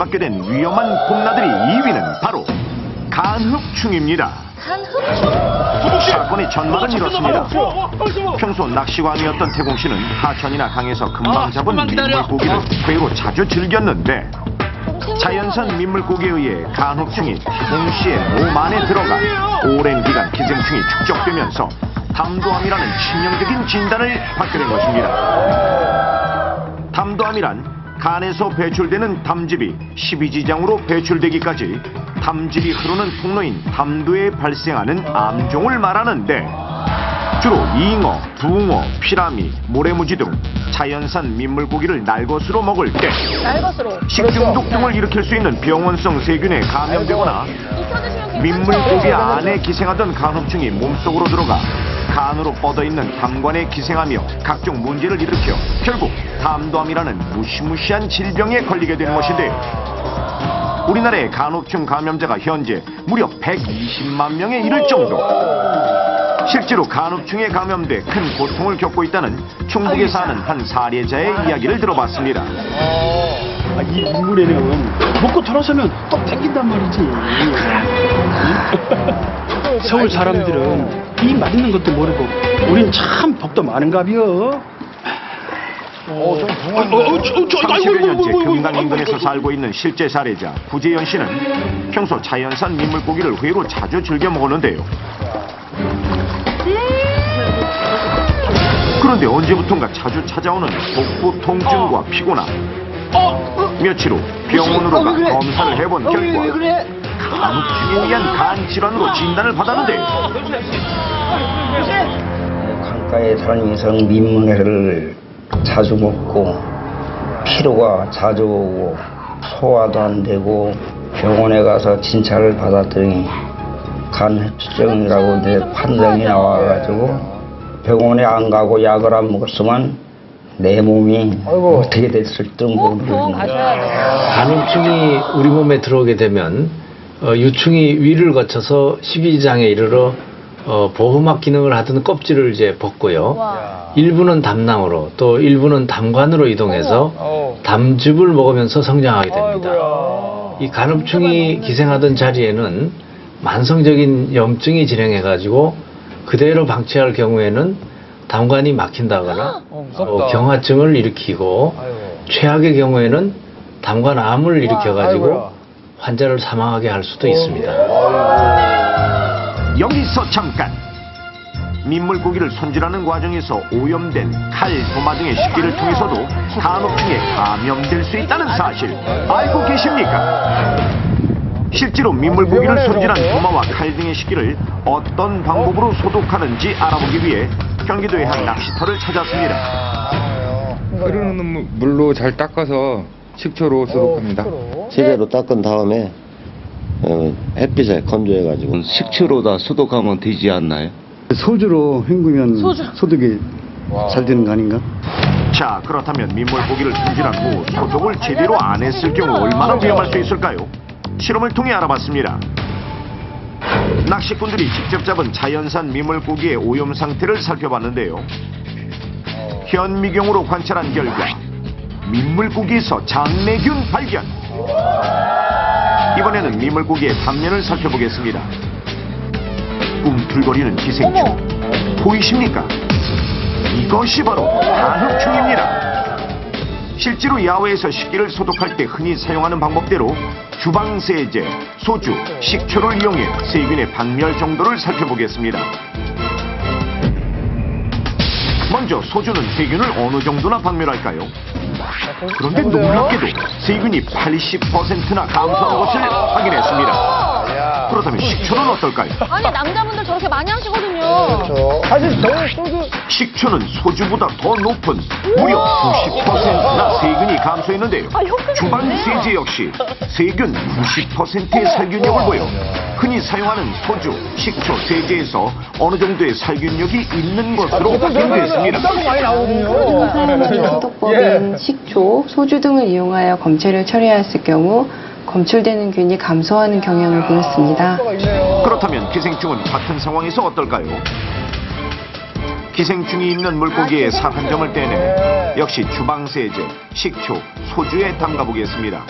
처벌받게 된 위험한 봄나들이 2위는 바로 간흡충입니다. 사건의 전말은 이렇습니다. 평소 낚시광이었던 태공 씨는 하천이나 강에서 금방 잡은 민물고기를 회로 자주 즐겼는데 자연산 민물고기에 의해 간흡충이 태공 씨의 몸 안에 들어가 오랜 기간 기생충이 축적되면서 담도암이라는 치명적인 진단을 받게 된 것입니다. 담도암이란 간에서 배출되는 담즙이 십이지장으로 배출되기까지 담즙이 흐르는 통로인 담도에 발생하는 암종을 말하는데 주로 잉어, 붕어, 피라미, 모래무지 등 자연산 민물고기를 날것으로 먹을 때 식중독 등을 일으킬 수 있는 병원성 세균에 감염되거나 민물고기 안에 기생하던 간흡충이 몸속으로 들어가 간으로 뻗어있는 담관에 기생하며 각종 문제를 일으켜 결국 담도암이라는 무시무시한 질병에 걸리게 되는 것인데요. 우리나라의 간흡충 감염자가 현재 무려 120만 명에 이를 정도. 실제로 간흡충에 감염돼 큰 고통을 겪고 있다는 충북에 사는 한 사례자의 이야기를 들어봤습니다. 이 민물에는 먹고 돌아서면 또 땡긴단 말이지. 서울 사람들은 이 맛있는 것도 모르고 우린 참 복도 많은가벼. 30여 년째 금강 인근에서 살고 있는 실제 사례자 구재현 씨는 평소 자연산 민물고기를 회로 자주 즐겨 먹었는데요. 그런데 언제부턴가 자주 찾아오는 복부 통증과 피곤함. 며칠 후 병원으로 가 검사를 해본 결과 간흡충에 의한 간 질환으로 진단을 받았는데요. 강가에 사는 이상 민물회를 자주 먹고 피로가 자주 오고 소화도 안 되고 병원에 가서 진찰을 받았더니 간해투증이라고 이제 판정이 나와가지고 병원에 안 가고 약을 안 먹었으면 내 몸이 어떻게 됐을지도 모르겠네요. 간흡충이 우리 몸에 들어오게 되면 유충이 위를 거쳐서 십이지장에 이르러 보호막 기능을 하던 껍질을 이제 벗고요. 일부는 담낭으로 또 일부는 담관으로 이동해서 담즙을 먹으면서 성장하게 됩니다. 이 간흡충이 기생하던 자리에는 만성적인 염증이 진행해가지고 그대로 방치할 경우에는 담관이 막힌다거나 경화증을 일으키고 최악의 경우에는 담관암을 일으켜가지고 환자를 사망하게 할 수도 있습니다. 여기서 잠깐! 민물고기를 손질하는 과정에서 오염된 칼, 도마 등의 식기를 통해서도 간흡충에 감염될 수 있다는 사실 알고 계십니까? 실제로 민물고기를 손질한 도마와 칼 등의 식기를 어떤 방법으로 소독하는지 알아보기 위해 경기도의 한 낚시터를 찾았습니다. 흐르는 물로 잘 닦아서 식초로 소독합니다. 제대로 닦은 다음에 햇빛에 건조해가지고 식초로 다 소독하면 되지 않나요? 소주로 헹구면 소독이 잘 되는 거 아닌가? 자, 그렇다면 민물고기를 손질한 후 소독을 제대로 안 했을 경우 얼마나 위험할 수 있을까요? 실험을 통해 알아봤습니다. 낚시꾼들이 직접 잡은 자연산 민물고기의 오염 상태를 살펴봤는데요. 현미경으로 관찰한 결과 민물고기에서 장내균 발견. 이번에는 민물고기의 단면을 살펴보겠습니다. 꿈틀거리는 기생충 보이십니까? 이것이 바로 간흡충입니다. 실제로 야외에서 식기를 소독할 때 흔히 사용하는 방법대로 주방세제, 소주, 식초를 이용해 세균의 박멸 정도를 살펴보겠습니다. 먼저 소주는 세균을 어느 정도나 박멸할까요? 그런데 놀랍게도 세균이 80%나 감소하는 것을 확인했습니다. 그렇다면 식초는 어떨까요? 아니 남자분들 저렇게 많이 하시거든요. 사실 저는 소주 식초는 소주보다 더 높은 무려 90%나 세균이 감소했는데요. 주방 세제 역시 세균 90%의 살균력을 보여 흔히 사용하는 소주, 식초, 세제에서 어느 정도의 살균력이 있는 것으로 확인됐습니다. 사용하는 소독법인 식초, 소주 등을 이용하여 검체를 처리하였을 경우 검출되는 균이 감소하는 경향을 보였습니다. 그렇다면 기생충은 같은 상황에서 어떨까요? 기생충이 있는 물고기의 살 한 점을 떼내 역시 주방세제, 식초, 소주에 담가 보겠습니다.